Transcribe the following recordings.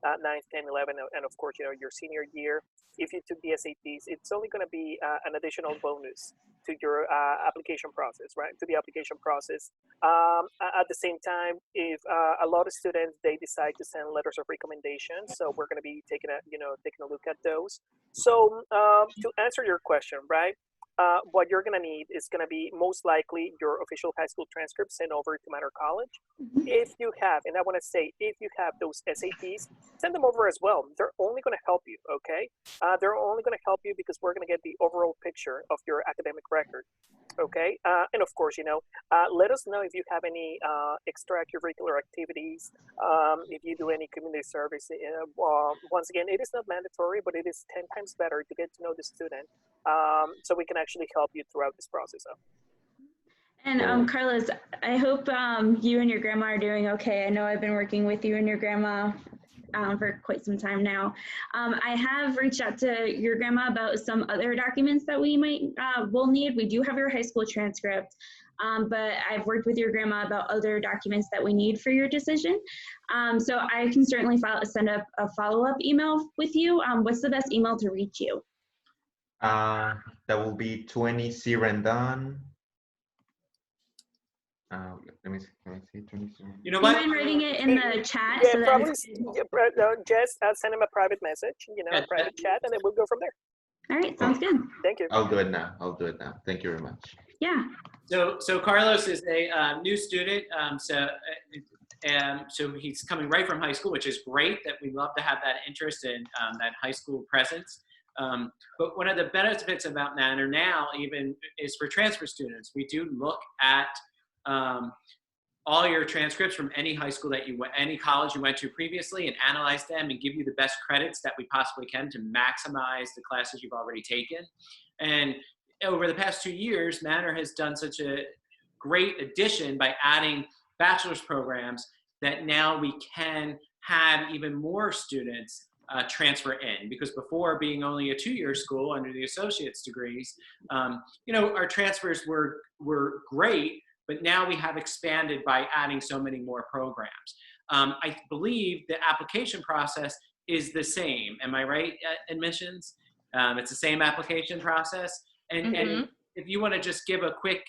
9th, 10, 11, and of course, your senior year. If you took the SATs, it's only going to be an additional bonus to your application process, right? To the application process. At the same time, if a lot of students they decide to send letters of recommendation, so we're going to be taking a look at those. So to answer your question, right? What you're going to need is going to be most likely your official high school transcript sent over to Manor College. If you have, and I want to say, if you have those SATs, send them over as well. They're only going to help you, okay? They're only going to help you because we're going to get the overall picture of your academic record, okay? And of course, let us know if you have any extracurricular activities, if you do any community service. Once again, it is not mandatory, but it is 10 times better to get to know the student, so we can actually help you throughout this process. And Carlos, I hope you and your grandma are doing okay. I know I've been working with you and your grandma for quite some time now. I have reached out to your grandma about some other documents that we will need. We do have your high school transcript, but I've worked with your grandma about other documents that we need for your decision. So I can certainly send up a follow-up email with you. What's the best email to reach you? That will be 20 Rendon. Let me see. 20 You know what? Do you mind writing it in the chat? Yeah, so probably. Just send him a private message, a private chat, and then we'll go from there. All right, sounds good. Thank you. I'll do it now. Thank you very much. Yeah. So Carlos is a new student. So he's coming right from high school, which is great. That we love to have that interest in that high school presence. But one of the benefits about Manor now even is for transfer students. We do look at all your transcripts from any high school any college you went to previously and analyze them and give you the best credits that we possibly can to maximize the classes you've already taken. And over the past 2 years, Manor has done such a great addition by adding bachelor's programs that now we can have even more students transfer in, because before, being only a 2-year school under the associate's degrees, our transfers were great, but now we have expanded by adding so many more programs. I believe the application process is the same. Am I right, admissions? It's the same application process. And if you want to just give a quick,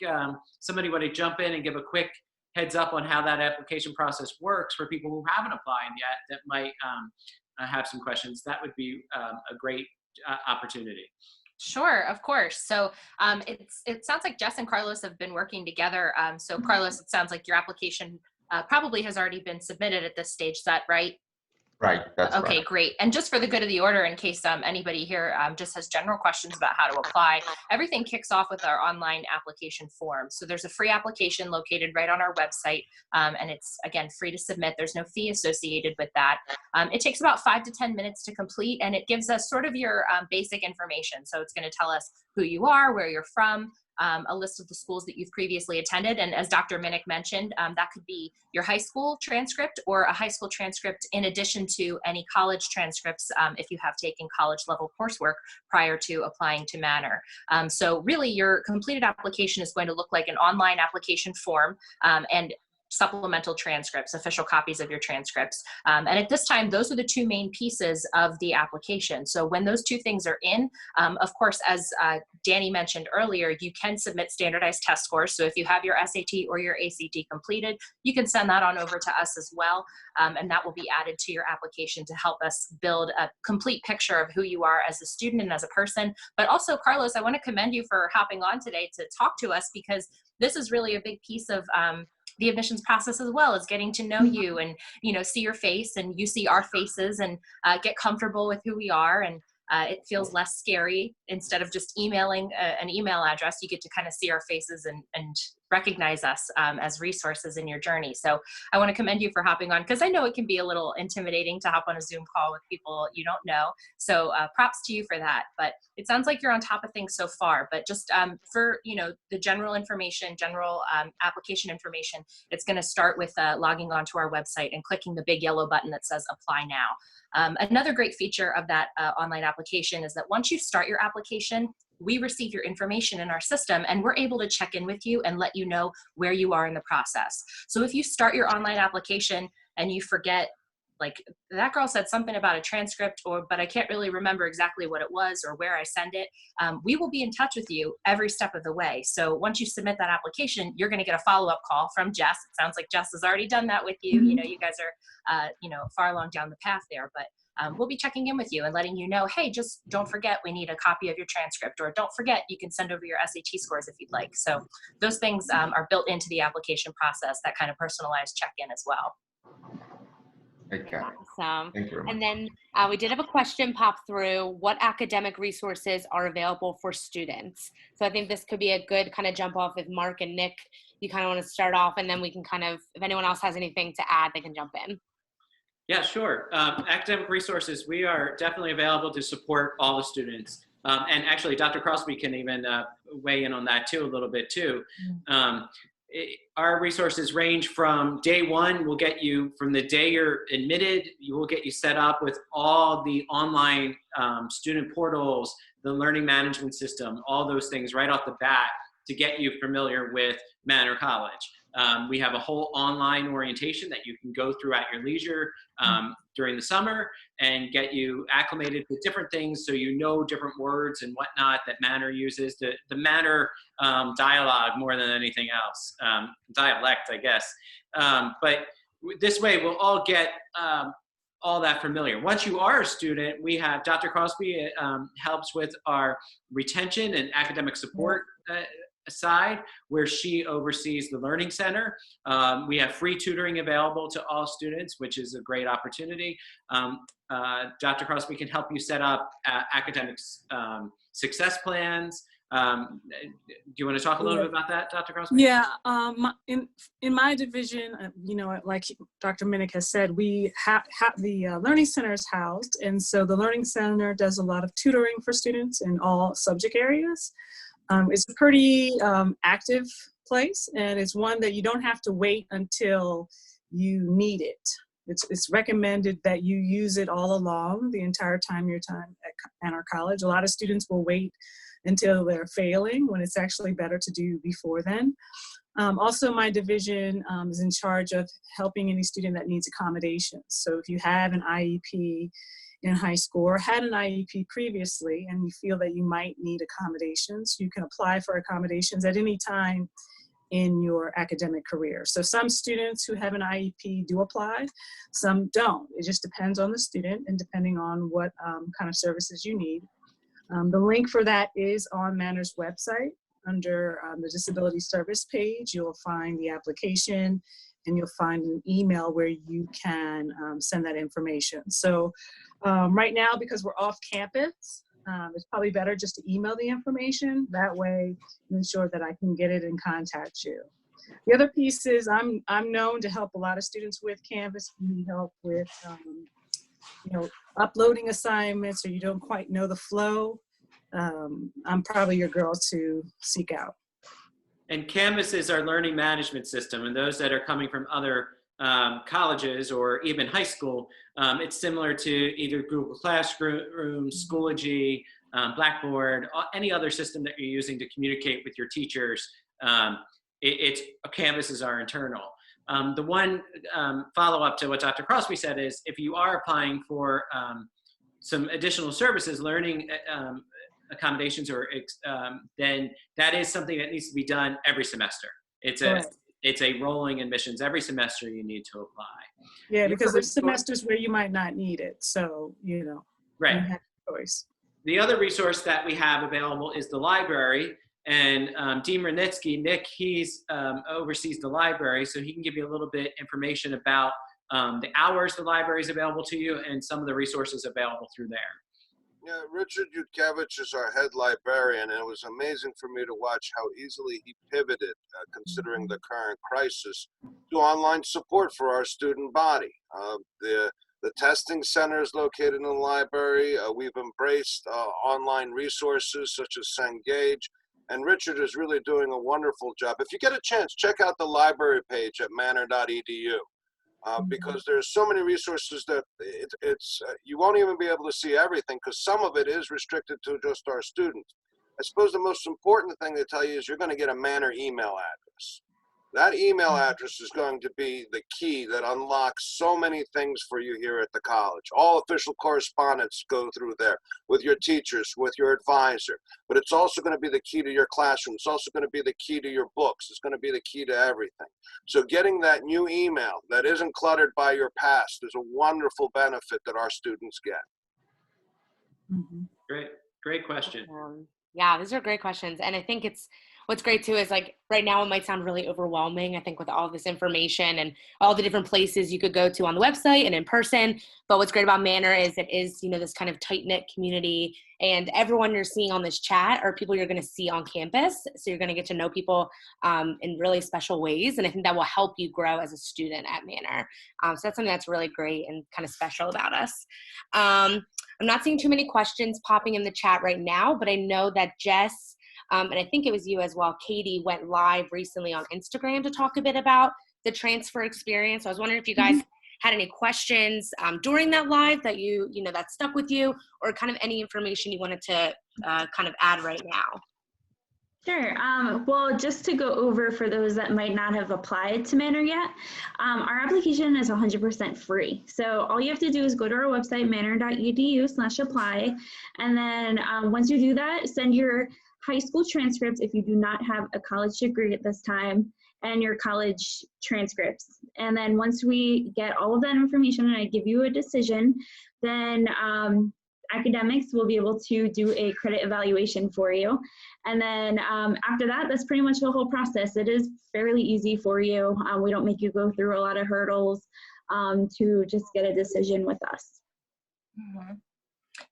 somebody want to jump in and give a quick heads up on how that application process works for people who haven't applied yet that might have some questions, that would be a great opportunity. Sure, of course. So it sounds like Jess and Carlos have been working together. So Carlos, it sounds like your application probably has already been submitted at this stage. Is that right? Right, that's okay, right. Great. And just for the good of the order, in case anybody here just has general questions about how to apply, everything kicks off with our online application form. So there's a free application located right on our website, and it's, again, free to submit. There's no fee associated with that. It takes about 5 to 10 minutes to complete, and it gives us sort of your basic information. So it's going to tell us who you are, where you're from, a list of the schools that you've previously attended. And as Dr. Minnick mentioned, that could be your high school transcript or a high school transcript in addition to any college transcripts if you have taken college level coursework prior to applying to Manor. So really your completed application is going to look like an online application form and supplemental transcripts, official copies of your transcripts. And at this time, those are the two main pieces of the application. So when those two things are in, of course, as Danny mentioned earlier, you can submit standardized test scores. So if you have your SAT or your ACT completed, you can send that on over to us as well. And that will be added to your application to help us build a complete picture of who you are as a student and as a person. But also, Carlos, I want to commend you for hopping on today to talk to us, because this is really a big piece of the admissions process as well, as getting to know you and, see your face and you see our faces and get comfortable with who we are. And it feels less scary. Instead of just emailing an email address, you get to kind of see our faces and recognize us as resources in your journey. So I want to commend you for hopping on, because I know it can be a little intimidating to hop on a Zoom call with people you don't know. So props to you for that. But it sounds like you're on top of things so far. But just for the general information, general application information, it's going to start with logging onto our website and clicking the big yellow button that says Apply Now. Another great feature of that online application is that once you start your application, we receive your information in our system and we're able to check in with you and let you know where you are in the process. So if you start your online application and you forget like that girl said something about a transcript, but I can't really remember exactly what it was or where I send it. We will be in touch with you every step of the way. So once you submit that application, you're going to get a follow-up call from Jess. It sounds like Jess has already done that with you. You know, you guys are, far along down the path there, but we'll be checking in with you and letting you know, hey, just don't forget we need a copy of your transcript, or don't forget you can send over your SAT scores if you'd like. So those things are built into the application process, that kind of personalized check-in as well. Okay. Awesome. Thank you very much. And then we did have a question pop through. What academic resources are available for students? So I think this could be a good kind of jump off if Mark and Nick, you kind of want to start off, and then we can kind of, if anyone else has anything to add, they can jump in. Yeah, sure. Academic resources, we are definitely available to support all the students. And actually, Dr. Crosby can even weigh in on that too, a little bit too. Our resources range from day one. We'll get you, from the day you're admitted, we'll get you set up with all the online student portals, the learning management system, all those things right off the bat to get you familiar with Manor College. We have a whole online orientation that you can go through at your leisure during the summer and get you acclimated with different things, so you know different words and whatnot that Manor uses, the Manor dialogue more than anything else, dialect, I guess. But this way we'll all get all that familiar. Once you are a student, we have Dr. Crosby helps with our retention and academic support side, where she oversees the Learning Center. We have free tutoring available to all students, which is a great opportunity. Dr. Crosby can help you set up academic success plans. Do you want to talk a little bit about that, Dr. Crosby? Yeah, in my division, like Dr. Minnick has said, we have the Learning Center is housed, and so the Learning Center does a lot of tutoring for students in all subject areas. It's a pretty active place, and it's one that you don't have to wait until you need it. It's recommended that you use it all along the entire time at our college. A lot of students will wait until they're failing, when it's actually better to do before then. Also, my division is in charge of helping any student that needs accommodations. So if you have an IEP in high school or had an IEP previously and you feel that you might need accommodations, you can apply for accommodations at any time in your academic career. So some students who have an IEP do apply, some don't. It just depends on the student and depending on what kind of services you need. The link for that is on Manor's website. Under the disability service page, you'll find the application and you'll find an email where you can send that information. So right now, because we're off campus, it's probably better just to email the information. That way, you ensure that I can get it and contact you. The other piece is I'm known to help a lot of students with Canvas. If you need help with uploading assignments, or you don't quite know the flow, I'm probably your girl to seek out. And Canvas is our learning management system, and those that are coming from other colleges or even high school, it's similar to either Google Classroom, Schoology, Blackboard, any other system that you're using to communicate with your teachers. Canvas is our internal. The one follow-up to what Dr. Crosby said is, if you are applying for some additional services, learning accommodations, or then that is something that needs to be done every semester. It's a rolling admissions. Every semester you need to apply. Yeah, because there's semesters where you might not need it. So, right. You have a choice. The other resource that we have available is the library. And Dean Renitsky, Nick, he's oversees the library, so he can give you a little bit information about the hours the library is available to you and some of the resources available through there. Yeah, Richard Yutkevich is our head librarian, and it was amazing for me to watch how easily he pivoted, considering the current crisis, to online support for our student body. The testing center is located in the library. We've embraced online resources such as Cengage, and Richard is really doing a wonderful job. If you get a chance, check out the library page at manor.edu. Because there's so many resources that you won't even be able to see everything, because some of it is restricted to just our students. I suppose the most important thing to tell you is you're going to get a Manor email address. That email address is going to be the key that unlocks so many things for you here at the college. All official correspondence go through there with your teachers, with your advisor. But it's also going to be the key to your classroom. It's also going to be the key to your books. It's going to be the key to everything. So getting that new email that isn't cluttered by your past is a wonderful benefit that our students get. Mhm. Great question. Yeah, these are great questions. And I think what's great too is like right now it might sound really overwhelming, I think, with all this information and all the different places you could go to on the website and in person. But what's great about Manor is it is, this kind of tight-knit community, and everyone you're seeing on this chat are people you're going to see on campus. So you're going to get to know people in really special ways. And I think that will help you grow as a student at Manor. So that's something that's really great and kind of special about us. I'm not seeing too many questions popping in the chat right now, but I know that Jess, and I think it was you as well, Katie, went live recently on Instagram to talk a bit about the transfer experience. So I was wondering if you guys had any questions during that live that that stuck with you, or kind of any information you wanted to kind of add right now. Sure. Well, just to go over for those that might not have applied to Manor yet, our application is 100% free. So all you have to do is go to our website, manor.edu/apply. And then once you do that, send your high school transcripts if you do not have a college degree at this time, and your college transcripts. And then once we get all of that information and I give you a decision, then academics will be able to do a credit evaluation for you. And then after that, that's pretty much the whole process. It is fairly easy for you. We don't make you go through a lot of hurdles to just get a decision with us. Mm-hmm.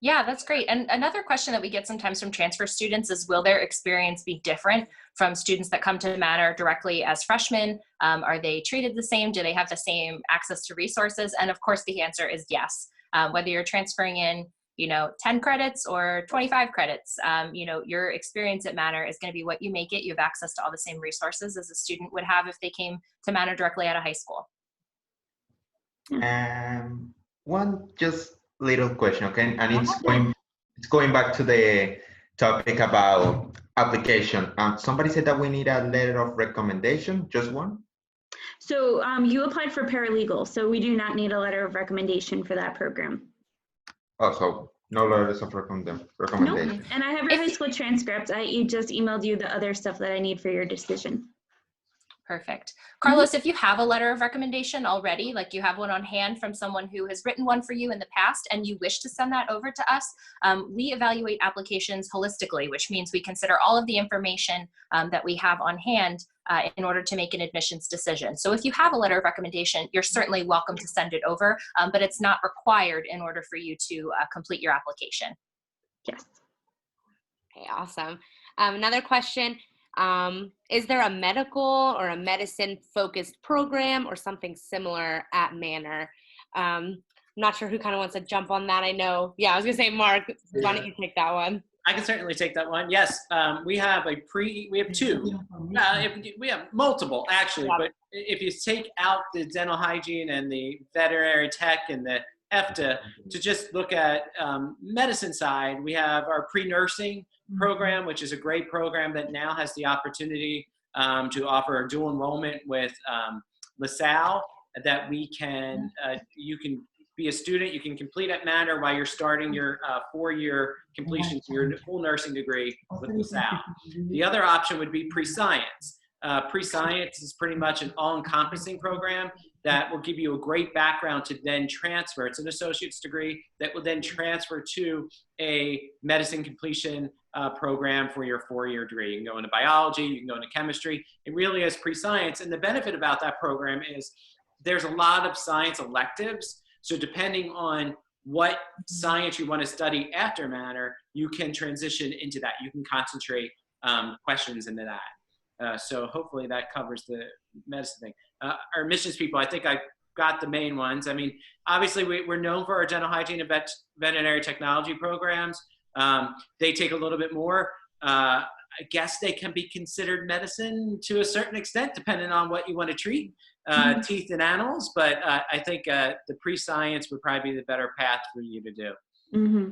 Yeah, that's great. And another question that we get sometimes from transfer students is, will their experience be different from students that come to Manor directly as freshmen? Are they treated the same? Do they have the same access to resources? And of course, the answer is yes. Whether you're transferring in 10 credits or 25 credits, your experience at Manor is going to be what you make it. You have access to all the same resources as a student would have if they came to Manor directly out of high school. One just little question, okay? And it's going back to the topic about application. Somebody said that we need a letter of recommendation, just one? So you applied for paralegal, so we do not need a letter of recommendation for that program. Oh, so no letters of recommendation. Nope. And I have your high school transcript. I just emailed you the other stuff that I need for your decision. Perfect. Carlos, if you have a letter of recommendation already, like you have one on hand from someone who has written one for you in the past and you wish to send that over to us, we evaluate applications holistically, which means we consider all of the information that we have on hand in order to make an admissions decision. So if you have a letter of recommendation, you're certainly welcome to send it over, but it's not required in order for you to complete your application. Yes. Okay, awesome. Another question. Is there a medical or a medicine focused program or something similar at Manor? I'm not sure who kind of wants to jump on that. I know. Yeah, I was gonna say, Mark, why don't you take that one? I can certainly take that one. Yes, we have two. We have multiple actually, but if you take out the dental hygiene and the veterinary tech and the EFTA, to just look at medicine side, we have our pre-nursing program, which is a great program that now has the opportunity to offer a dual enrollment with LaSalle, that we can, you can be a student, you can complete at Manor while you're starting your 4-year completion to your full nursing degree with LaSalle. The other option would be pre-science. Pre-science is pretty much an all-encompassing program that will give you a great background to then transfer. It's an associate's degree that will then transfer to a medicine completion program for your 4-year degree. You can go into biology, you can go into chemistry. It really is pre-science. And the benefit about that program is there's a lot of science electives. So depending on what science you want to study after Manor, you can transition into that. You can concentrate questions into that. So hopefully that covers the medicine thing. Our admissions people, I think I got the main ones. I mean, obviously we're known for our dental hygiene and veterinary technology programs. They take a little bit more. I guess they can be considered medicine to a certain extent, depending on what you want to treat, teeth and animals. But I think the pre-science would probably be the better path for you to do. Mm-hmm.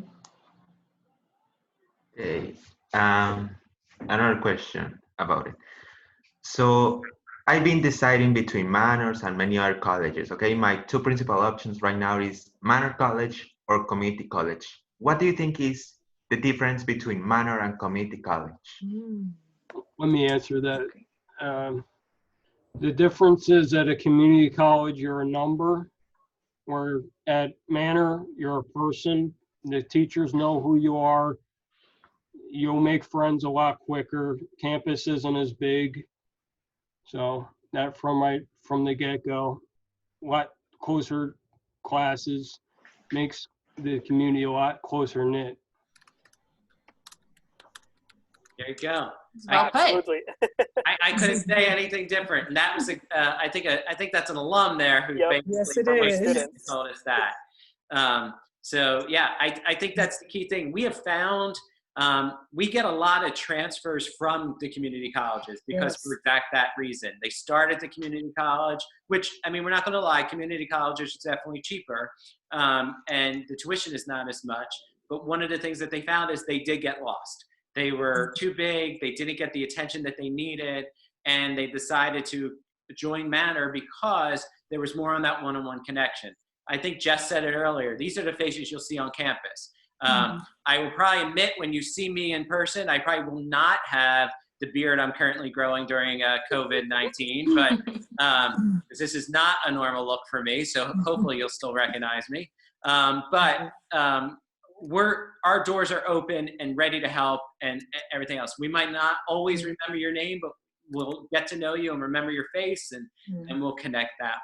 Okay. Another question about it. So I've been deciding between Manners and many other colleges. Okay, my two principal options right now is Manor College or Community College. What do you think is the difference between Manor and Community College? Let me answer that. The difference is at a community college, you're a number, where at Manor, you're a person. The teachers know who you are. You'll make friends a lot quicker. Campus isn't as big. So that from the get-go, a lot closer classes makes the community a lot closer knit. There you go. Well put. Absolutely. I couldn't say anything different. And that was, I think that's an alum there who Yep. basically Yes, it from our is. students told us that. So yeah, I think that's the key thing. We have found we get a lot of transfers from the community colleges because Yes. for exact that reason. They start at the community college, which, I mean, we're not going to lie, community colleges is definitely cheaper, and the tuition is not as much. But one of the things that they found is they did get lost. They were too big, they didn't get the attention that they needed, and they decided to join Manor because there was more on that one-on-one connection. I think Jess said it earlier, these are the faces you'll see on campus. I will probably admit when you see me in person, I probably will not have the beard I'm currently growing during COVID-19, but this is not a normal look for me, so hopefully you'll still recognize me. Our doors are open and ready to help and everything else. We might not always remember your name, but we'll get to know you and remember your face, and we'll connect that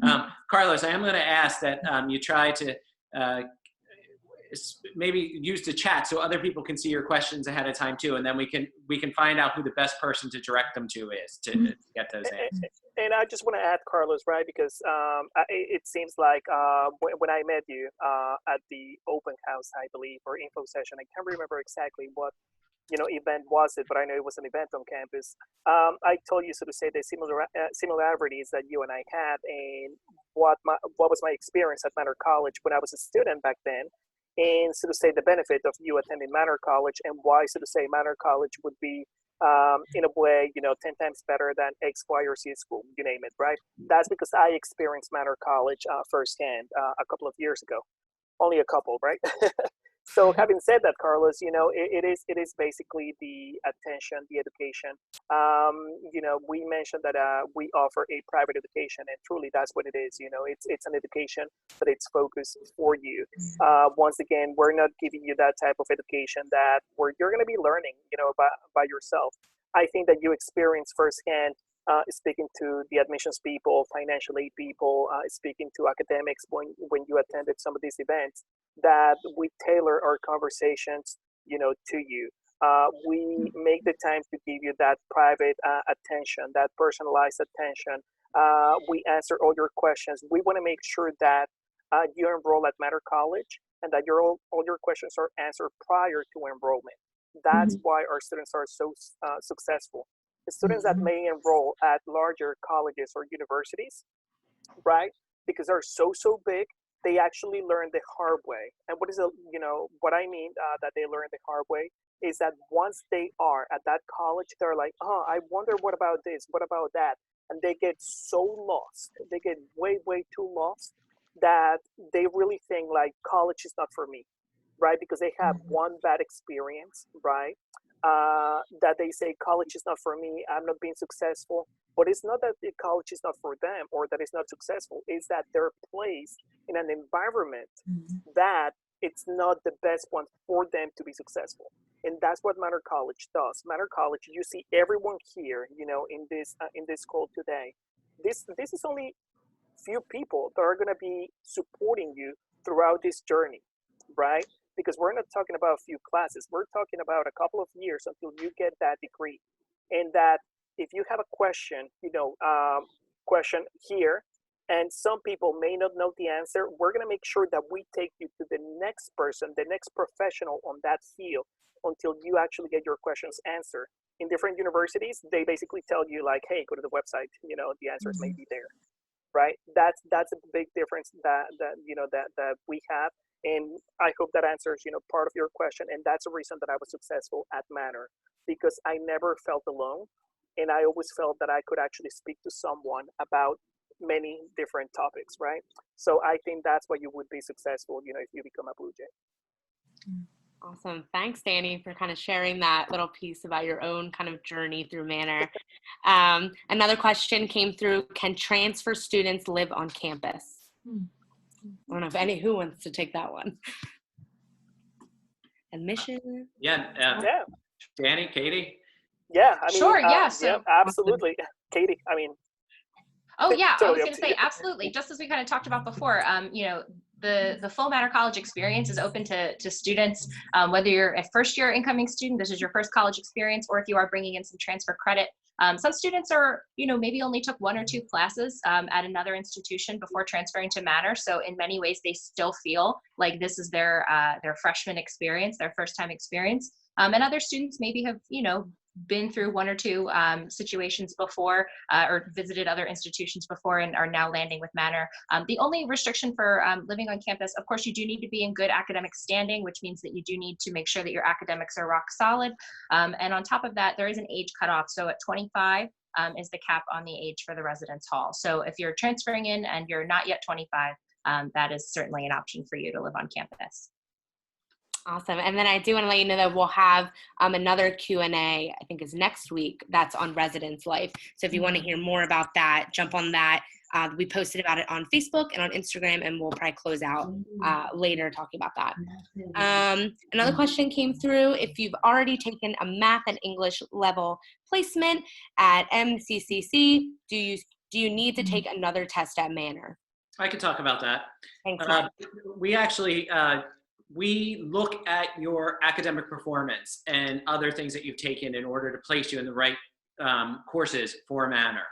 way. Carlos, I am going to ask that you try to maybe use the chat so other people can see your questions ahead of time too, and then we can find out who the best person to direct them to is to get those answers. And I just want to add, Carlos, right? Because it seems like when I met you at the open house, I believe, or info session, I can't remember exactly what event was it, but I know it was an event on campus. I told you, so to say, the similarities that you and I had, and what was my experience at Manor College when I was a student back then, and so to say the benefit of you attending Manor College, and why, so to say, Manor College would be in a way, 10 times better than X, Y, or Z school, you name it, right? That's because I experienced Manor College firsthand a couple of years ago. Only a couple, right? So having said that, Carlos, it is basically the attention, the education. We mentioned that we offer a private education, and truly that's what it is. It's an education, but it's focused for you. Once again, we're not giving you that type of education where you're going to be learning, by yourself. I think that you experience firsthand, speaking to the admissions people, financial aid people, speaking to academics when you attended some of these events, that we tailor our conversations, to you. We make the time to give you that private attention, that personalized attention. We answer all your questions. We want to make sure that you enroll at Manor College and that all your questions are answered prior to enrollment. That's why our students are so successful. The students that may enroll at larger colleges or universities, right? Because they're so big, they actually learn the hard way. And what I mean that they learn the hard way is that once they are at that college, they're like, oh, I wonder what about this, what about that? And they get so lost. They get way too lost that they really think like college is not for me, right? Because they have one bad experience, right? That they say college is not for me, I'm not being successful. But it's not that the college is not for them or that it's not successful. It's that they're placed in an environment that it's not the best one for them to be successful. And that's what Manor College does. Manor College, you see everyone here, in this call today. This is only few people that are going to be supporting you throughout this journey, right? Because we're not talking about a few classes. We're talking about a couple of years until you get that degree. And that if you have a question, question here, and some people may not know the answer, we're going to make sure that we take you to the next person, the next professional on that field until you actually get your questions answered. In different universities, they basically tell you like, hey, go to the website, the answers may be there, right? That's a big difference that we have. And I hope that answers, part of your question. And that's the reason that I was successful at Manor, because I never felt alone. and I always felt that I could actually speak to someone about many different topics, right? So I think that's why you would be successful, if you become a Blue Jay. Awesome. Thanks, Danny, for kind of sharing that little piece about your own kind of journey through Manor. Another question came through: can transfer students live on campus? I don't know if who wants to take that one. Admission? Yeah. Danny, Katie? Yeah, I mean, Sure, yeah, so- absolutely. Katie, I mean. Oh yeah, I Totally was up going to to say you. absolutely. Just as we kind of talked about before, the full Manor College experience is open to students, whether you're a first-year incoming student, this is your first college experience, or if you are bringing in some transfer credit. Some students are, maybe only took 1 or 2 classes at another institution before transferring to Manor. So in many ways, they still feel like this is their freshman experience, their first-time experience. And other students maybe have, been through 1 or 2 situations before or visited other institutions before and are now landing with Manor. The only restriction for living on campus, of course, you do need to be in good academic standing, which means that you do need to make sure that your academics are rock solid. And on top of that, there is an age cutoff. So at 25 is the cap on the age for the residence hall. So if you're transferring in and you're not yet 25, that is certainly an option for you to live on campus. Awesome. And then I do want to let you know that we'll have another Q&A, I think is next week, that's on residence life. So if you want to hear more about that, jump on that. We posted about it on Facebook and on Instagram, and we'll probably close out later talking about that. Another question came through: if you've already taken a math and English level placement at MCCC, do you need to take another test at Manor? I can talk about that. Thanks. We actually, we look at your academic performance and other things that you've taken in order to place you in the right courses for Manor.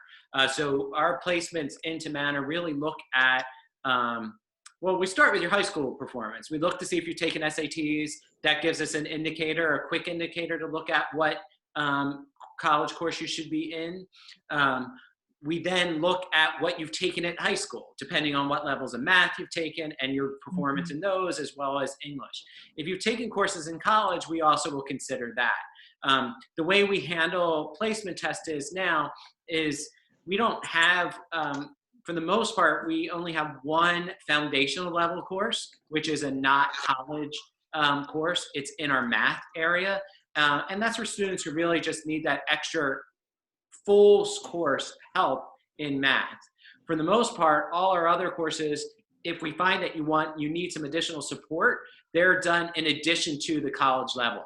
So our placements into Manor really look at, well, we start with your high school performance. We look to see if you've taken SATs. That gives us an indicator, a quick indicator to look at what college course you should be in. We then look at what you've taken in high school, depending on what levels of math you've taken and your performance in those, as well as English. If you've taken courses in college, we also will consider that. The way we handle placement tests now is we don't have, for the most part, we only have one foundational level course, which is a not college course. It's in our math area. And that's for students who really just need that extra full course help in math. For the most part, all our other courses, if we find that you need some additional support, they're done in addition to the college level.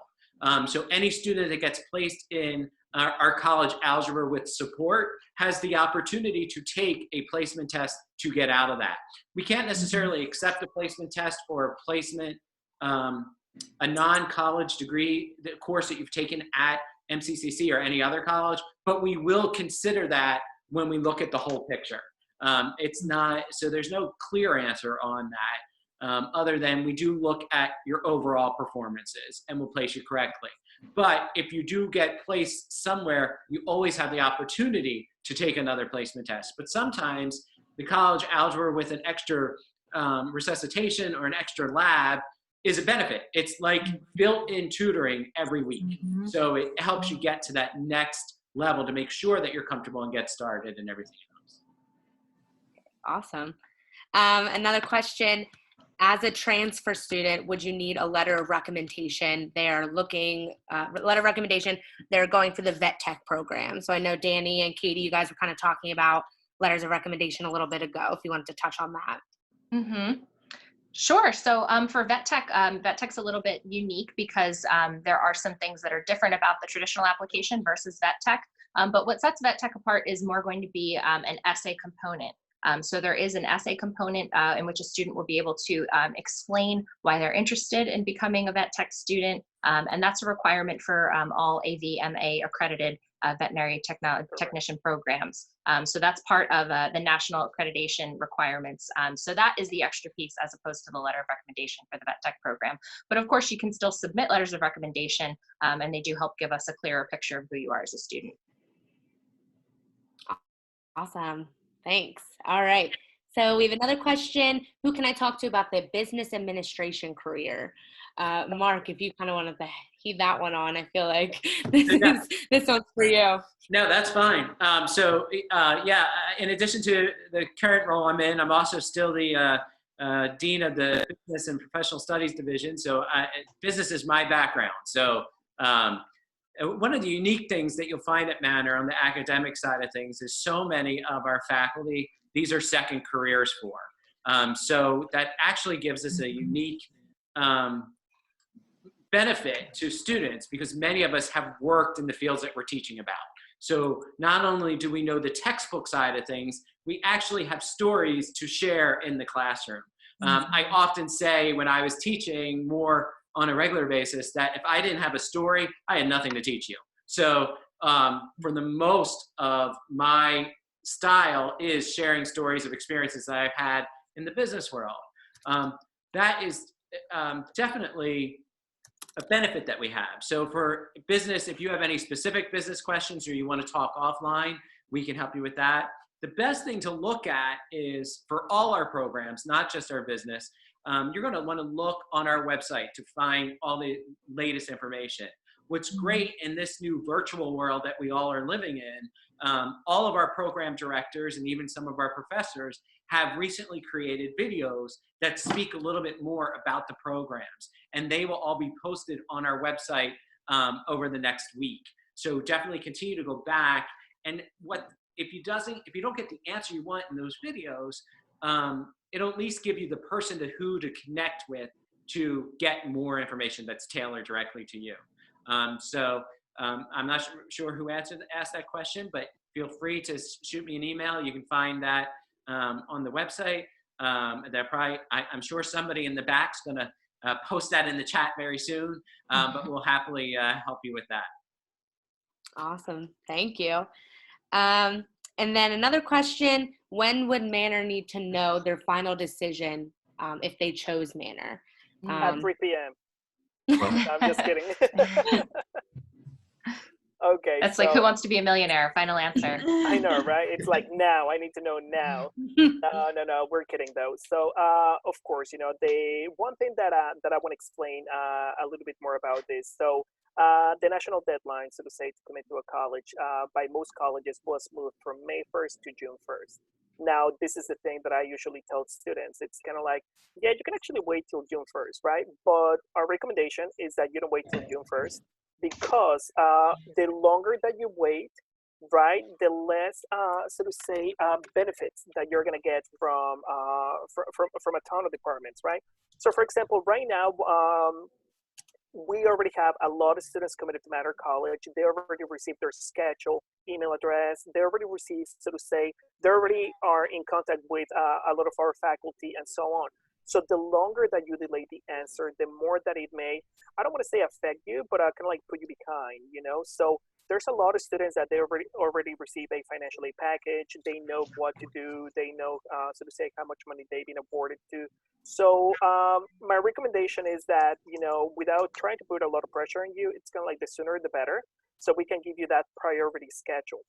So any student that gets placed in our college algebra with support has the opportunity to take a placement test to get out of that. We can't necessarily accept a placement test or a placement, a non-college degree, the course that you've taken at MCCC or any other college, but we will consider that when we look at the whole picture. It's not, so there's no clear answer on that, other than we do look at your overall performances and we'll place you correctly. But if you do get placed somewhere, you always have the opportunity to take another placement test. But sometimes the college algebra with an extra resuscitation or an extra lab is a benefit. It's like built-in tutoring every week. So it helps you get to that next level to make sure that you're comfortable and get started and everything else. Awesome. Another question: as a transfer student, would you need a letter of recommendation? They're looking, letter of recommendation, they're going for the vet tech program. So I know Danny and Katie, you guys were kind of talking about letters of recommendation a little bit ago, if you wanted to touch on that. Sure. So for vet tech's a little bit unique because there are some things that are different about the traditional application versus vet tech. But what sets vet tech apart is more going to be an essay component. So there is an essay component in which a student will be able to explain why they're interested in becoming a vet tech student. And that's a requirement for all AVMA accredited veterinary technician programs. So that's part of the national accreditation requirements. So that is the extra piece as opposed to the letter of recommendation for the vet tech program. But of course, you can still submit letters of recommendation, and they do help give us a clearer picture of who you are as a student. Awesome. Thanks. All right. So we have another question. Who can I talk to about the business administration career? Mark, if you kind of wanted to heed that one on, I feel like this one's for you. No, that's fine. Yeah, in addition to the current role I'm in, I'm also still the Dean of the Business and Professional Studies Division. So business is my background. So one of the unique things that you'll find at Manor on the academic side of things is so many of our faculty, these are second careers for. So that actually gives us a unique benefit to students because many of us have worked in the fields that we're teaching about. So not only do we know the textbook side of things, we actually have stories to share in the classroom. I often say when I was teaching more on a regular basis that if I didn't have a story, I had nothing to teach you. So for the most of my style is sharing stories of experiences that I've had in the business world. That is definitely a benefit that we have. So for business, if you have any specific business questions or you want to talk offline, we can help you with that. The best thing to look at is for all our programs, not just our business, you're going to want to look on our website to find all the latest information. What's great in this new virtual world that we all are living in, all of our program directors and even some of our professors have recently created videos that speak a little bit more about the programs, and they will all be posted on our website over the next week. So definitely continue to go back, and if you don't get the answer you want in those videos, it'll at least give you the person to connect with to get more information that's tailored directly to you. I'm not sure who asked that question, but feel free to shoot me an email. You can find that on the website. I'm sure somebody in the back's going to post that in the chat very soon, but we'll happily help you with that. Awesome. Thank you. And then another question, when would Manor need to know their final decision if they chose Manor? At 3 p.m. I'm just kidding. Okay. That's like Who Wants to Be a Millionaire? Final answer. I know, right? It's like now. I need to know now. No, we're kidding though. So, of course, the one thing that I want to explain a little bit more about this. So, the national deadline, so to say, to commit to a college by most colleges was moved from May 1st to June 1st. Now, this is the thing that I usually tell students. It's kind of like, yeah, you can actually wait till June 1st, right? But our recommendation is that you don't wait till June 1st because the longer that you wait, right, the less, so to say, benefits that you're going to get from a ton of departments, right? So, for example, right now, we already have a lot of students committed to Manor College. They already received their schedule, email address. They already received, so to say, they already are in contact with a lot of our faculty and so on. So the longer that you delay the answer, the more that it may, I don't want to say affect you, but kind of like put you behind, So there's a lot of students that they already receive a financial aid package. They know what to do. They know, so to say, how much money they've been awarded to. So my recommendation is that, without trying to put a lot of pressure on you, it's kind of like the sooner the better. So we can give you that priority schedule.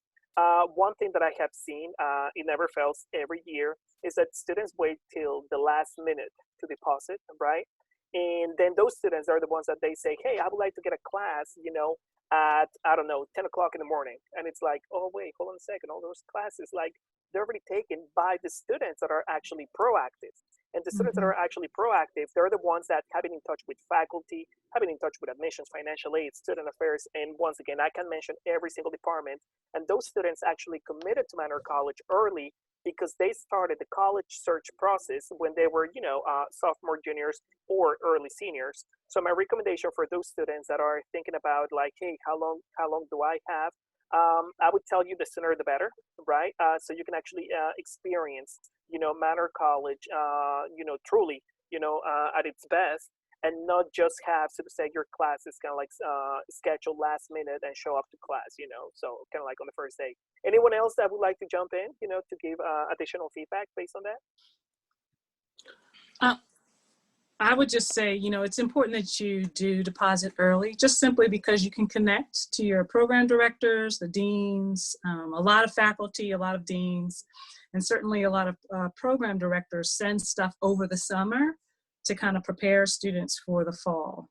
One thing that I have seen, it never fails every year, is that students wait till the last minute to deposit, right? And then those students are the ones that they say, hey, I would like to get a class, at, I don't know, 10 o'clock in the morning. And it's like, oh, wait, hold on a second. All those classes, like, they're already taken by the students that are actually proactive. And the students that are actually proactive, they're the ones that have been in touch with faculty, have been in touch with admissions, financial aid, student affairs. And once again, I can mention every single department. And those students actually committed to Manor College early because they started the college search process when they were, sophomore, juniors, or early seniors. So my recommendation for those students that are thinking about like, hey, how long do I have? I would tell you the sooner the better, right? So you can actually experience, Manor College, truly, at its best, and not just have, so to say, your classes kind of like scheduled last minute and show up to class, so kind of like on the first day. Anyone else that would like to jump in, to give additional feedback based on that? I would just say, it's important that you do deposit early, just simply because you can connect to your program directors, the deans, a lot of faculty, a lot of deans. And certainly a lot of program directors send stuff over the summer to kind of prepare students for the fall.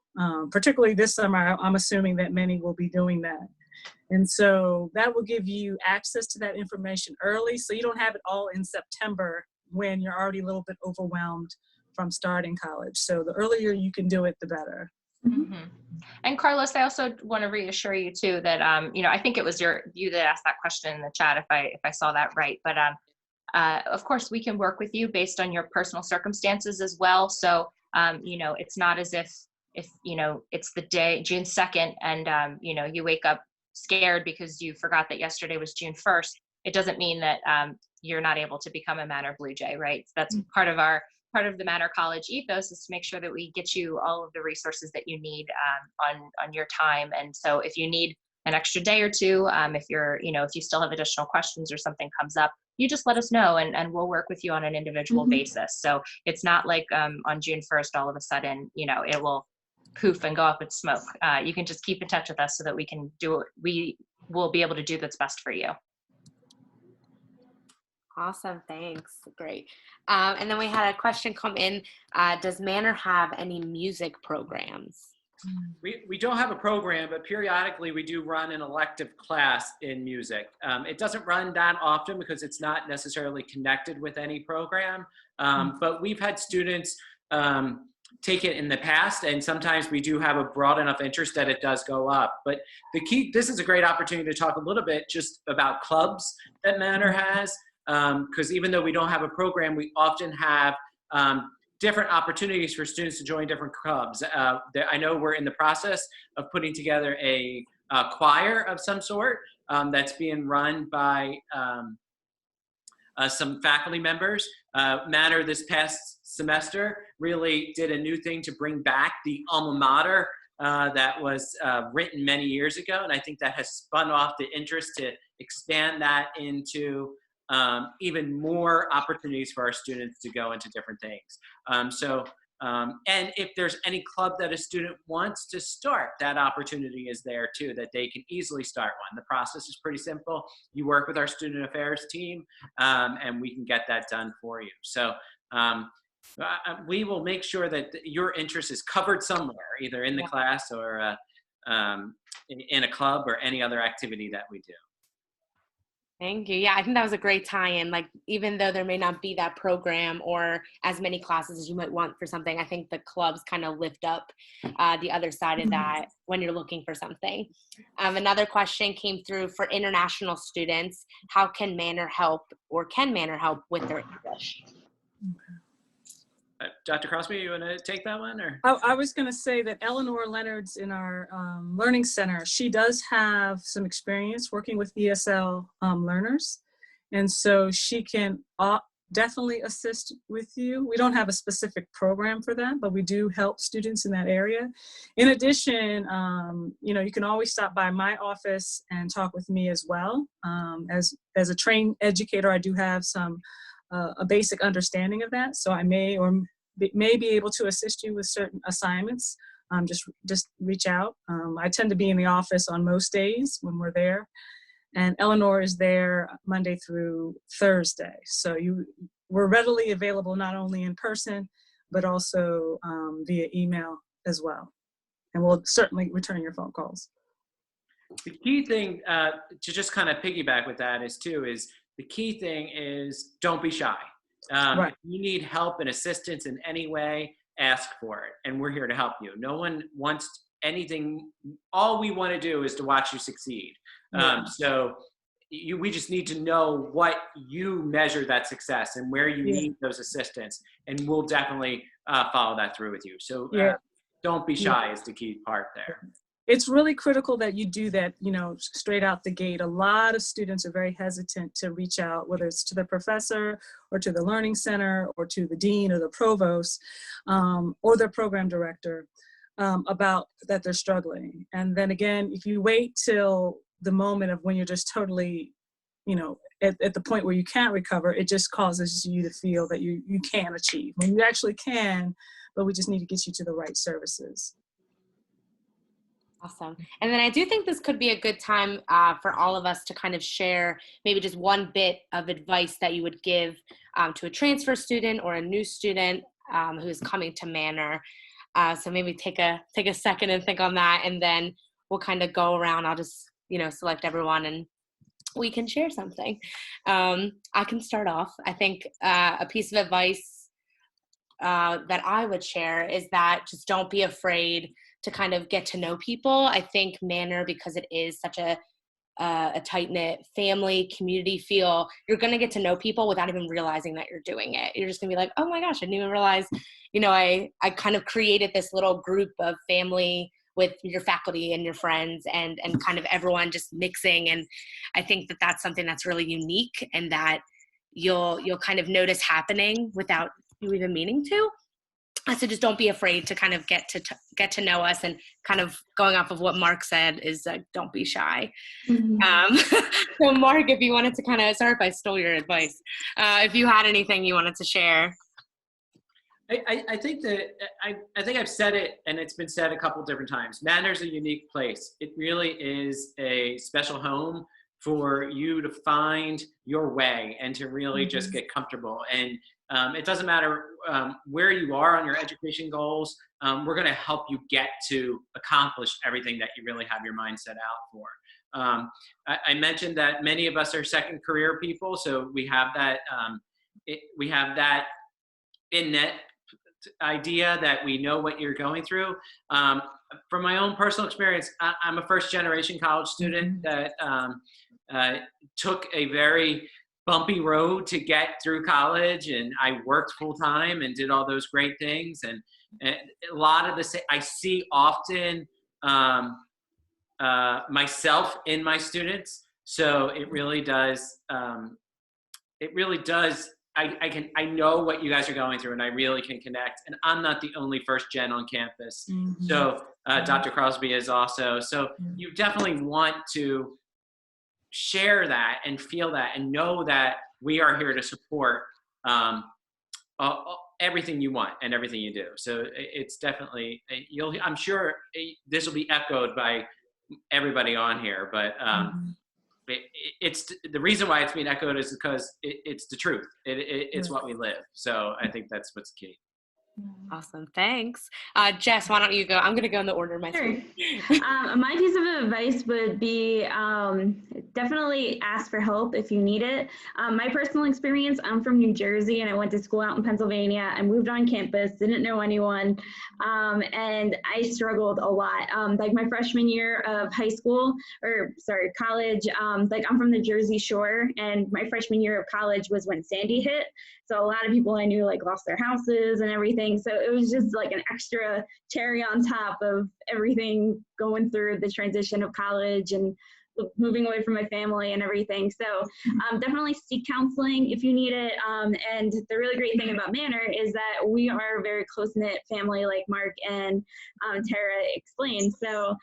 Particularly this summer, I'm assuming that many will be doing that. And so that will give you access to that information early, so you don't have it all in September when you're already a little bit overwhelmed from starting college. So the earlier you can do it, the better. Mm-hmm. And Carlos, I also want to reassure you too that I think it was you that asked that question in the chat, if I saw that right. But of course, we can work with you based on your personal circumstances as well. So it's not as if it's the day June 2nd and you wake up scared because you forgot that yesterday was June 1st. It doesn't mean that you're not able to become a Manor Blue Jay, right? That's part of the Manor College ethos, is to make sure that we get you all of the resources that you need on your time. And so if you need an extra day or two, if you still have additional questions or something comes up, you just let us know and we'll work with you on an individual basis. So it's not like on June 1st, all of a sudden, it will poof and go up in smoke. You can just keep in touch with us so that we can do what we will be able to do that's best for you. Awesome, thanks, great. And then we had a question come in. Does Manor have any music programs? We don't have a program, but periodically we do run an elective class in music. It doesn't run that often because it's not necessarily connected with any program, but we've had students take it in the past, and sometimes we do have a broad enough interest that it does go up. But this is a great opportunity to talk a little bit just about clubs that Manor has, because even though we don't have a program, we often have different opportunities for students to join different clubs. I know we're in the process of putting together a choir of some sort that's being run by some faculty members. Manor this past semester really did a new thing to bring back the alma mater that was written many years ago, and I think that has spun off the interest to expand that into even more opportunities for our students to go into different things. And if there's any club that a student wants to start, that opportunity is there too, that they can easily start one. The process is pretty simple. You work with our student affairs team, and we can get that done for you. So we will make sure that your interest is covered somewhere, either in the class or in a club or any other activity that we do. Thank you. Yeah, I think that was a great tie-in. Like, even though there may not be that program or as many classes as you might want for something, I think the clubs kind of lift up the other side of that when you're looking for something. Another question came through for international students. How can Manor help, or can Manor help with their English? Dr. Crosby, you want to take that one? Or I was going to say that Eleanor Leonard's in our Learning Center. She does have some experience working with ESL learners, and so she can definitely assist with you. We don't have a specific program for that, but we do help students in that area. In addition, you can always stop by my office and talk with me as well. As a trained educator, I do have a basic understanding of that, so I may be able to assist you with certain assignments. Just reach out. I tend to be in the office on most days when we're there, and Eleanor is there Monday through Thursday. So we're readily available not only in person, but also via email as well. And we'll certainly return your phone calls. The key thing to just kind of piggyback with that is the key thing is don't be shy. Right. If you need help and assistance in any way, ask for it, and we're here to help you. No one wants anything. All we want to do is to watch you succeed. So we just need to know what you measure that success and where you need those assistance, and we'll definitely follow that through with you. So don't be shy is the key part there. It's really critical that you do that, straight out the gate. A lot of students are very hesitant to reach out, whether it's to the professor or to the Learning Center or to the dean or the provost or their program director about that they're struggling. And then again, if you wait till the moment of when you're just totally, at the point where you can't recover, it just causes you to feel that you can achieve when you actually can, but we just need to get you to the right services. Awesome. And then I do think this could be a good time for all of us to kind of share maybe just one bit of advice that you would give to a transfer student or a new student who's coming to Manor. So maybe take a second and think on that, and then we'll kind of go around. I'll just, select everyone and we can share something. I can start off. I think a piece of advice that I would share is that just don't be afraid to kind of get to know people. I think Manor, because it is such a tight-knit family community feel, you're going to get to know people without even realizing that you're doing it. You're just going to be like, oh my gosh, I didn't even realize, I kind of created this little group of family with your faculty and your friends and kind of everyone just mixing. And I think that that's something that's really unique and that you'll kind of notice happening without you even meaning to. So just don't be afraid to kind of get to know us, and kind of going off of what Mark said is don't be shy. Mm-hmm. So Mark, if you wanted to kind of, sorry if I stole your advice, if you had anything you wanted to share. I think that I think I've said it, and it's been said a couple different times. Manor's a unique place. It really is a special home for you to find your way and to really just get comfortable. And it doesn't matter where you are on your education goals. We're going to help you get to accomplish everything that you really have your mind set out for. I mentioned that many of us are second career people, so we have that in-net idea that we know what you're going through. From my own personal experience, I'm a first-generation college student that took a very bumpy road to get through college, and I worked full-time and did all those great things. And a lot of the I see often myself in my students. So it really does. I know what you guys are going through, and I really can connect. And I'm not the only first gen on campus. Mm-hmm. So Dr. Crosby is also. So you definitely want to share that and feel that and know that we are here to support everything you want and everything you do. So it's definitely, I'm sure this will be echoed by everybody on here, but it's the reason why it's being echoed is because it's the truth. It's what we live. So I think that's what's key. Awesome. Thanks. Jess, why don't you go? I'm going to go in the order myself. Sure. My piece of advice would be definitely ask for help if you need it. My personal experience, I'm from New Jersey and I went to school out in Pennsylvania. I moved on campus, didn't know anyone, and I struggled a lot. Like my freshman year of college, like I'm from the Jersey Shore, and my freshman year of college was when Sandy hit. So a lot of people I knew like lost their houses and everything. So it was just like an extra cherry on top of everything going through the transition of college and moving away from my family and everything. So definitely seek counseling if you need it. And the really great thing about Manor is that we are a very close-knit family, like Mark and Tara explained. So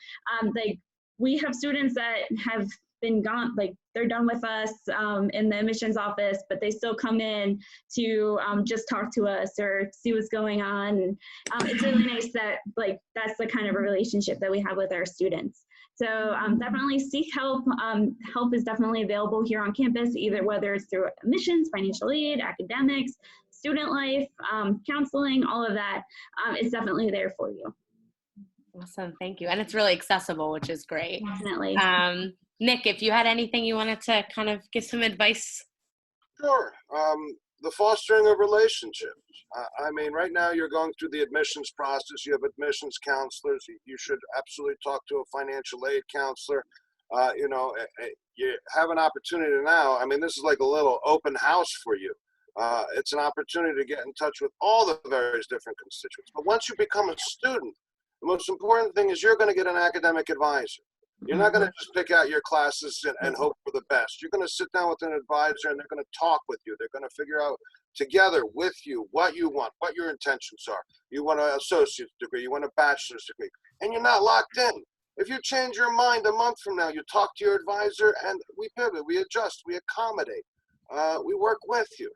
like we have students that have been gone, like they're done with us in the admissions office, but they still come in to just talk to us or see what's going on. And it's really nice that like that's the kind of a relationship that we have with our students. So definitely seek help. Help is definitely available here on campus, either whether it's through admissions, financial aid, academics, student life, counseling, all of that is definitely there for you. Awesome, thank you. And it's really accessible, which is great. Definitely. Nick, if you had anything you wanted to kind of give some advice. Sure. The fostering of relationships. I mean, right now you're going through the admissions process. You have admissions counselors. You should absolutely talk to a financial aid counselor. You have an opportunity now. I mean, this is like a little open house for you. It's an opportunity to get in touch with all the various different constituents. But once you become a student, the most important thing is you're going to get an academic advisor. You're not going to just pick out your classes and hope for the best. You're going to sit down with an advisor and they're going to talk with you. They're going to figure out together with you what you want, what your intentions are. You want an associate's degree, you want a bachelor's degree, and you're not locked in. If you change your mind a month from now, you talk to your advisor and we pivot, we adjust, we accommodate, we work with you.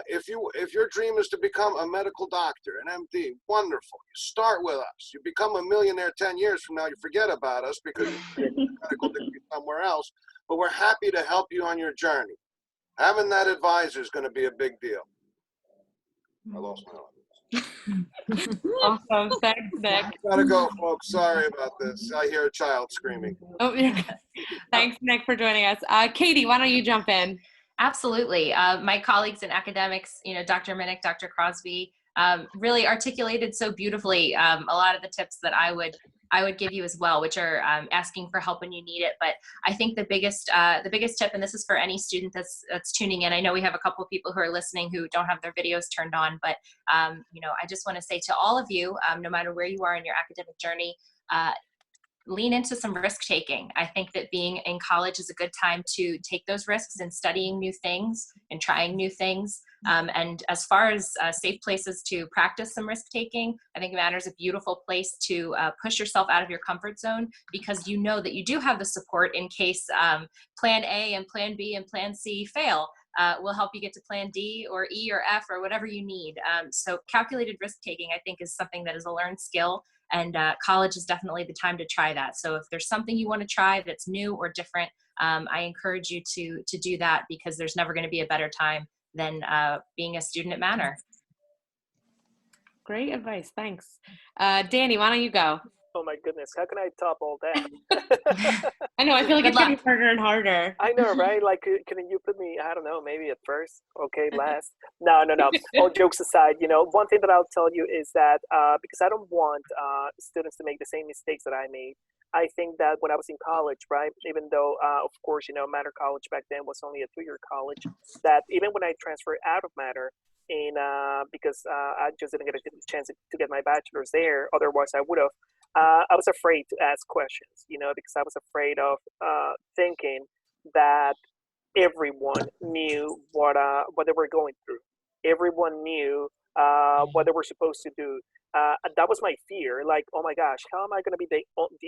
If your dream is to become a medical doctor, an MD, wonderful. You start with us. You become a millionaire 10 years from now, you forget about us because you get a medical degree somewhere else. But we're happy to help you on your journey. Having that advisor is going to be a big deal. I lost my line. Awesome. Thanks, Nick. Gotta go, folks. Sorry about this. I hear a child screaming. Oh, yeah. Thanks, Nick, for joining us. Katie, why don't you jump in? Absolutely. My colleagues in academics, Dr. Minnick, Dr. Crosby, really articulated so beautifully a lot of the tips that I would give you as well, which are asking for help when you need it. But I think the biggest tip, and this is for any student that's tuning in. I know we have a couple of people who are listening who don't have their videos turned on, but I just want to say to all of you, no matter where you are in your academic journey, lean into some risk taking. I think that being in college is a good time to take those risks in studying new things and trying new things. And as far as safe places to practice some risk taking, I think Manor is a beautiful place to push yourself out of your comfort zone, because you know that you do have the support in case plan A and plan B and plan C fail. Will help you get to plan D or E or F or whatever you need. So calculated risk taking, I think, is something that is a learned skill, and college is definitely the time to try that. So if there's something you want to try that's new or different, I encourage you to do that, because there's never going to be a better time than being a student at Manor. Great advice. Thanks. Danny, why don't you go? Oh my goodness, how can I top all that? I know, I feel like it's getting harder and harder. I know, right? Like, can you put me, I don't know, maybe at first, okay, last? No. All jokes aside, one thing that I'll tell you is that because I don't want students to make the same mistakes that I made. I think that when I was in college, right, even though, of course, Manor College back then was only a 2-year college, that even when I transferred out of Manor, because I just didn't get a chance to get my bachelor's there, otherwise I would have, I was afraid to ask questions, because I was afraid of thinking that everyone knew what they were going through. Everyone knew what they were supposed to do. That was my fear. Like, oh my gosh, how am I going to be the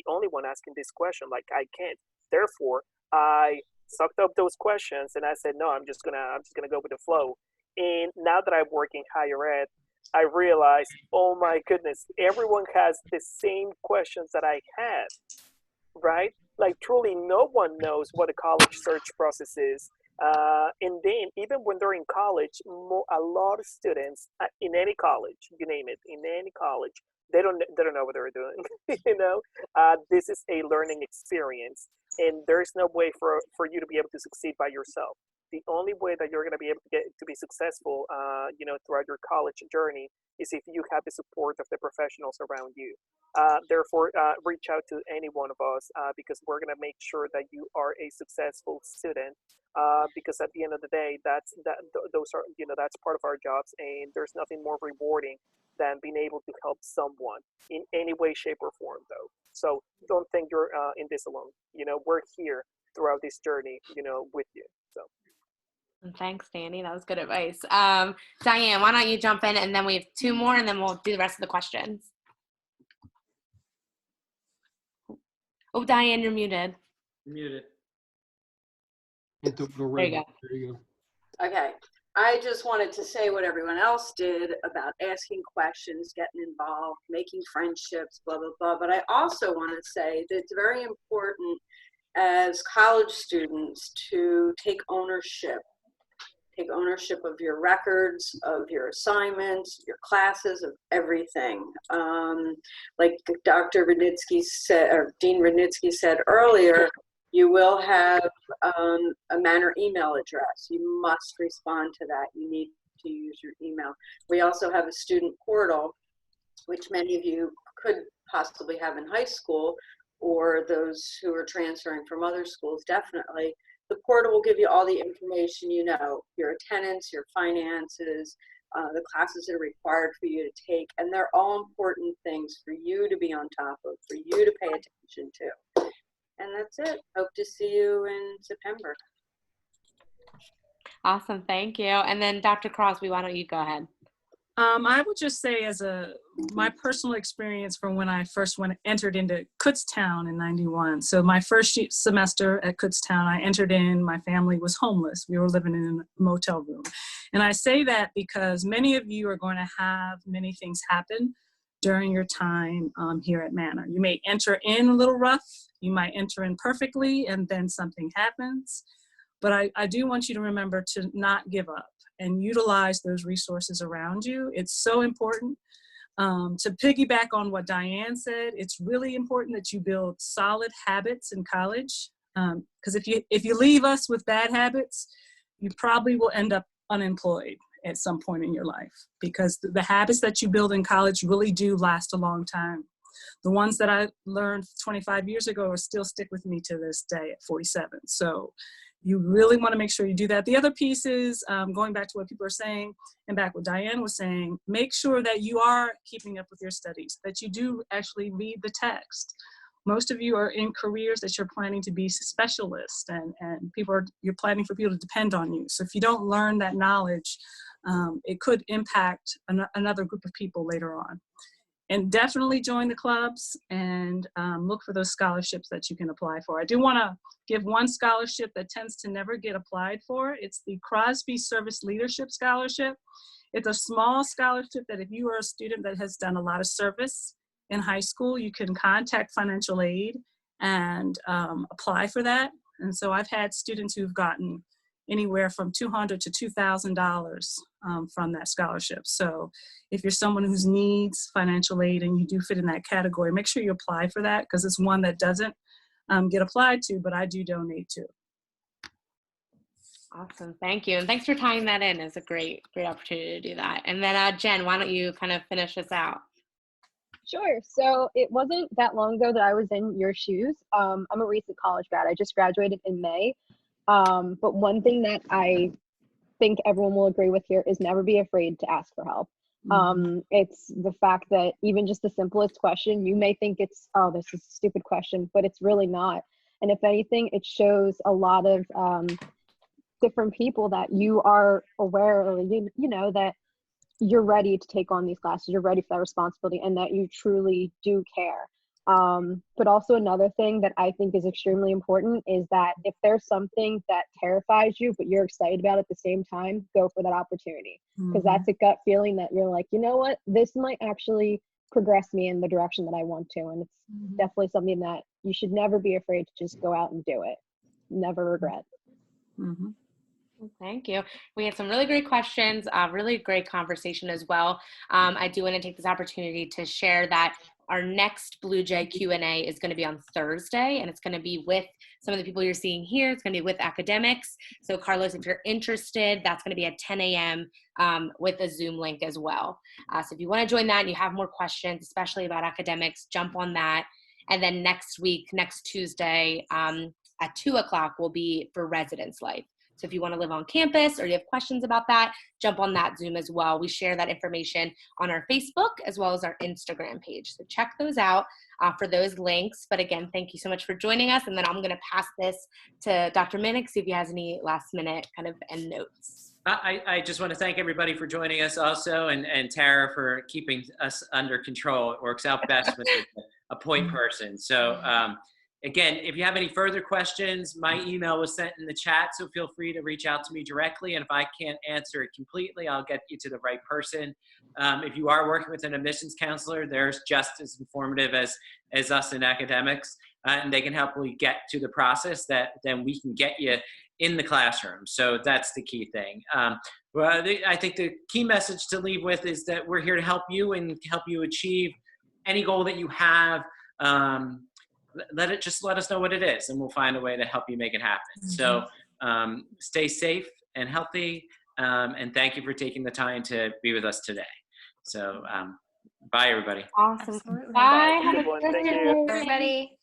only one asking this question? Like, I can't. Therefore, I sucked up those questions and I said, no, I'm just gonna go with the flow. And now that I work in higher ed, I realized, oh my goodness, everyone has the same questions that I had, right? Like, truly, no one knows what a college search process is. And then, even when they're in college, a lot of students in any college, you name it, in any college, they don't know what they're doing. This is a learning experience, and there's no way for you to be able to succeed by yourself. The only way that you're going to be able to be successful, throughout your college journey is if you have the support of the professionals around you. Therefore, reach out to any one of us because we're going to make sure that you are a successful student. Because at the end of the day, that's part of our jobs, and there's nothing more rewarding than being able to help someone in any way, shape, or form, though. So don't think you're in this alone. We're here throughout this journey, with you. So. Thanks, Danny. That was good advice. Diane, why don't you jump in, and then we have 2 more, and then we'll do the rest of the questions. Oh, Diane, you're muted. Muted. There you go. Okay. I just wanted to say what everyone else did about asking questions, getting involved, making friendships, blah, blah, blah. But I also want to say that it's very important as college students to take ownership. Take ownership of your records, of your assignments, your classes, of everything. Like Dr. Rudnitsky said, or Dean Rudnitsky said earlier, you will have a Manor email address. You must respond to that. You need to use your email. We also have a student portal, which many of you could possibly have in high school, or those who are transferring from other schools, definitely. The portal will give you all the information, your attendance, your finances, the classes that are required for you to take, and they're all important things for you to be on top of, for you to pay attention to. And that's it. Hope to see you in September. Awesome. Thank you. And then Dr. Crosby, why don't you go ahead? I would just say my personal experience from when I first entered into Kutztown in 91. So my first semester at Kutztown, I entered in, my family was homeless. We were living in a motel room. And I say that because many of you are going to have many things happen during your time here at Manor. You may enter in a little rough, you might enter in perfectly, and then something happens. But I do want you to remember to not give up and utilize those resources around you. It's so important. To piggyback on what Diane said, it's really important that you build solid habits in college. Because if you leave us with bad habits, you probably will end up unemployed at some point in your life, because the habits that you build in college really do last a long time. The ones that I learned 25 years ago still stick with me to this day at 47. So you really want to make sure you do that. The other piece is, going back to what people are saying and back what Diane was saying, make sure that you are keeping up with your studies, that you do actually read the text. Most of you are in careers that you're planning to be specialists, and you're planning for people to depend on you. So if you don't learn that knowledge, it could impact another group of people later on. And definitely join the clubs and look for those scholarships that you can apply for. I do want to give one scholarship that tends to never get applied for. It's the Crosby Service Leadership Scholarship. It's a small scholarship that if you are a student that has done a lot of service in high school, you can contact financial aid and apply for that. And so I've had students who've gotten anywhere from $200 to $2,000 from that scholarship. So if you're someone who needs financial aid and you do fit in that category, make sure you apply for that, because it's one that doesn't get applied to, but I do donate to. Awesome, thank you. And thanks for tying that in. It's a great opportunity to do that. And then Jen, why don't you kind of finish us out? Sure. So it wasn't that long ago that I was in your shoes. I'm a recent college grad. I just graduated in May. But one thing that I think everyone will agree with here is never be afraid to ask for help. It's the fact that even just the simplest question, you may think it's, oh, this is a stupid question, but it's really not. And if anything, it shows a lot of different people that you are aware of, you know, that you're ready to take on these classes, you're ready for that responsibility, and that you truly do care. But also another thing that I think is extremely important is that if there's something that terrifies you, but you're excited about at the same time, go for that opportunity. Because that's a gut feeling that you're like, you know what, this might actually progress me in the direction that I want to. And it's definitely something that you should never be afraid to just go out and do it. Never regret. Thank you. We had some really great questions, really great conversation as well. I do want to take this opportunity to share that our next Blue Jay Q&A is going to be on Thursday, and it's going to be with some of the people you're seeing here. It's going to be with academics. So Carlos, if you're interested, that's going to be at 10 a.m. With a Zoom link as well. So if you want to join that and you have more questions, especially about academics, jump on that. And then next week, next Tuesday at 2 o'clock will be for residence life. So if you want to live on campus or you have questions about that, jump on that Zoom as well. We share that information on our Facebook as well as our Instagram page. So check those out for those links. But again, thank you so much for joining us. And then I'm going to pass this to Dr. Minnick, see if he has any last minute kind of end notes. I just want to thank everybody for joining us also, and Tara for keeping us under control. It works out best with a point person. So again, if you have any further questions, my email was sent in the chat, so feel free to reach out to me directly. And if I can't answer it completely, I'll get you to the right person. If you are working with an admissions counselor, they're just as informative as us in academics, and they can help you get to the process that then we can get you in the classroom. So that's the key thing. Well, I think the key message to leave with is that we're here to help you and help you achieve any goal that you have. Let us know what it is, and we'll find a way to help you make it happen. So stay safe and healthy, and thank you for taking the time to be with us today. So bye, everybody. Awesome. Absolutely. Bye. Have a good one. Thank you. Everybody.